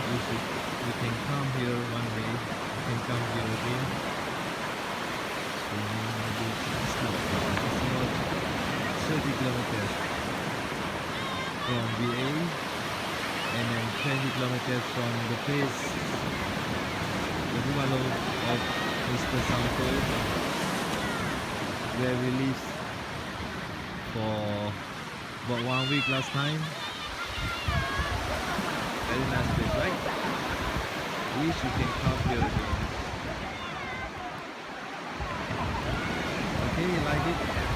You can come here one day. You can come here again. So maybe it's about 30 kilometers from VA, and then 20 kilometers from the place, the bungalow of Mr. Santo, where we lived for about 1 week last time. Very nice place, right? Wish you can come here again. Okay, you like it?